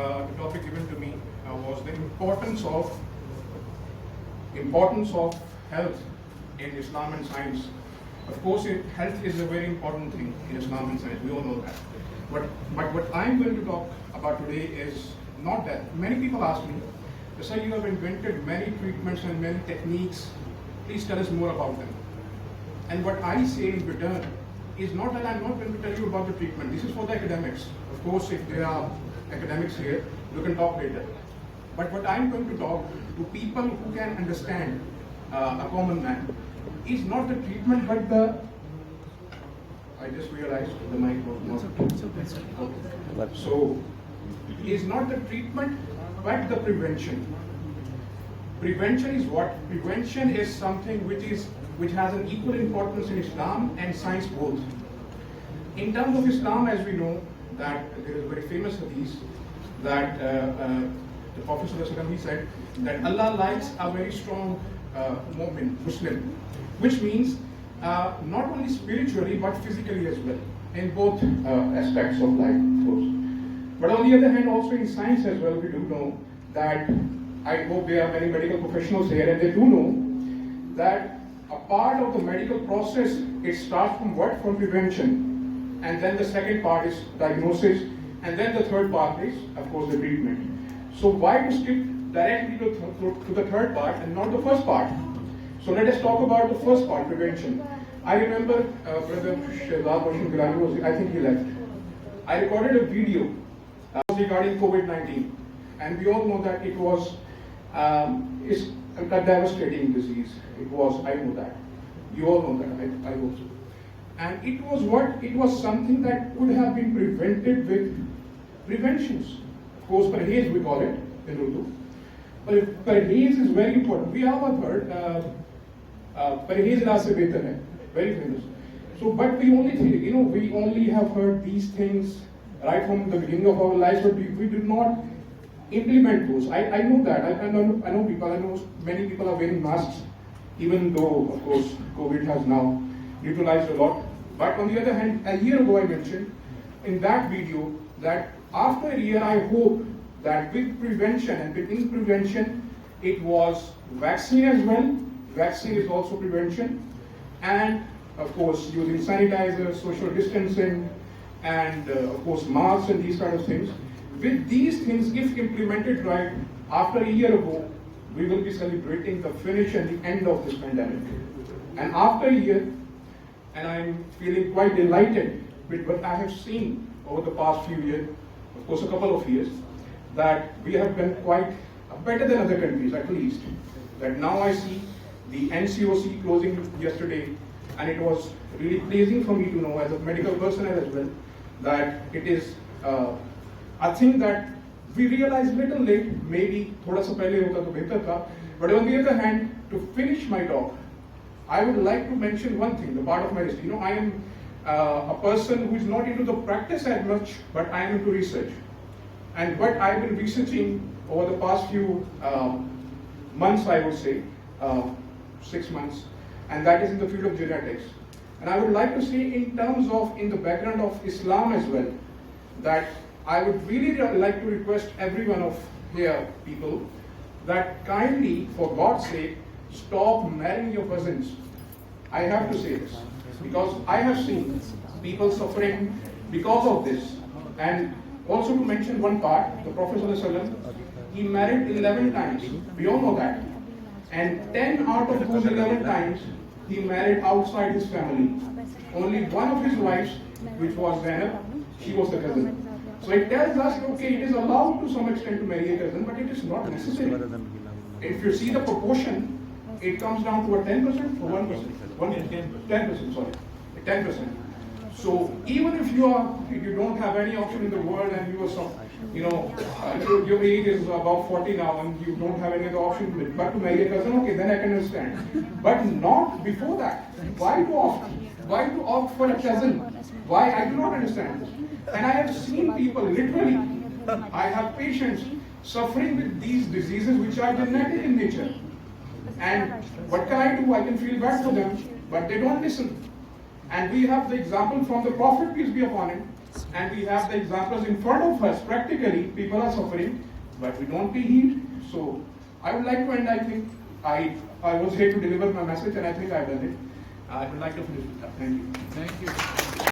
the topic given to me was the importance of health in Islam and science. Of course, health is a very important thing in Islam and science. We all know that. But what I'm going to talk about today is not that. Many people ask me, sir, you have invented many treatments and many techniques. Please tell us more about them. And what I say in return is not that I'm not going to tell you about the treatment. This is for the academics. Of course, if there are academics here, you can talk later. But what I'm going to talk to people who can understand a common man is not the treatment, but the. I just realized the mic was not. So, is not the treatment, but the prevention. Prevention is what? Prevention is something which has an equal importance in Islam and science both. In terms of Islam, as we know, that there is a very famous hadith that the Prophet ﷺ, he said that Allah likes a very strong mu'min, Muslim, which means not only spiritually but physically as well, in both aspects of life, of course. But on the other hand, also in science as well, we do know that, I hope there are many medical professionals here, and they do know that a part of the medical process, it starts from what? From prevention. And then the second part is diagnosis. And then the third part is, of course, the treatment. So why to skip directly to the third part and not the first part? So let us talk about the first part, prevention. I remember Brother Shehzad Bashir Gilani was, I think he left. I recorded a video regarding COVID-19. And we all know that it was it's a devastating disease. It was, I know that. You all know that, I hope so. And it was what? It was something that could have been prevented with preventions. Of course, parhez we call it in Urdu. But parhez is very important. We all have heard parhez ilaaj se behtar hai, very famous. So, but we only have heard these things right from the beginning of our lives, but we did not implement those. I know that. I know people. I know many people are wearing masks, even though, of course, COVID has now neutralized a lot. But on the other hand, a year ago I mentioned in that video that after a year I hope that with prevention and within prevention, it was vaccine as well. Vaccine is also prevention. And of course, using sanitizer, social distancing, and of course, masks and these kind of things. With these things, if implemented right, after a year ago, we will be celebrating the finish and the end of this pandemic. And after a year, and I'm feeling quite delighted with what I have seen over the past few years, of course a couple of years, that we have been quite better than other countries at least. That now I see the NCOC closing yesterday, and it was really pleasing for me to know as a medical personnel as well, that it is I think that we realized little late, maybe thoda sa pehle hota to behtar tha. But on the other hand, to finish my talk, I would like to mention one thing, the part of medicine. I am a person who is not into the practice as much, but I am into research. And what I've been researching over the past few months, I would say, 6 months, and that is in the field of genetics. And I would like to say in terms of, in the background of Islam as well, that I would really like to request every one of here people that kindly, for God's sake, stop marrying your cousins. I have to say this because I have seen people suffering because of this. And also to mention one part, the Prophet ﷺ, he married 11 times. We all know that. And 10 out of those 11 times, he married outside his family. Only one of his wives, which was Zainab, she was the cousin. So it tells us, okay, it is allowed to some extent to marry a cousin, but it is not necessary. If you see the proportion, it comes down to a 10% or 1%? 10%, sorry. 10%. So even if you don't have any option in the world and you are some, your age is about 40 now and you don't have any other option but to marry a cousin, okay, then I can understand. But not before that. Why to opt? Why to opt for a cousin? Why? I do not understand. And I have seen people literally, I have patients suffering with these diseases which are genetic in nature. And what can I do? I can feel bad for them, but they don't listen. And we have the example from the Prophet, peace be upon him, And we have the examples in front of us. Practically, people are suffering, but we don't pay heed. So I would like to end. I think I was here to deliver my message, and I think I've done it. I would like to finish with that. Thank you. Thank you.